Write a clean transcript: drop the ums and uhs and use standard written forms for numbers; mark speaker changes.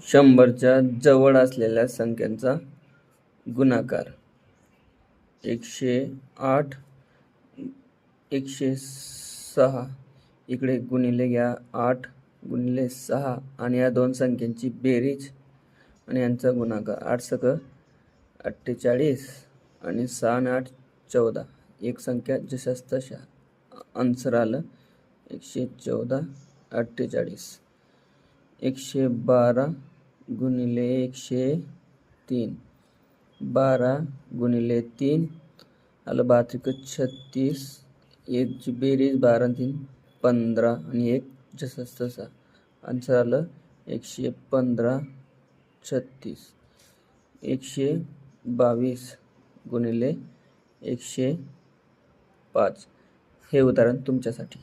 Speaker 1: 100च्या जवळ असलेल्या संख्यांचा गुणाकार. 108 106 इकडे गुणिले घ्या 8 गुणिले 6 आणि या दोन संख्यांची बेरीज आणि यांचा गुणाकार. 8 सक 48 आणि 6 आणि 8 14. एक संख्या जशाच तशा. आन्सर आलं 114 48. 112 गुणिले 103. 12 गुणिले 3 आलं 32 36. एकची बेरीज 12 आणि 3 15 आणि एक जसाच तसा. आन्सर आलं 115 36. 122 गुणिले 105. हे उदाहरण तुमच्यासाठी.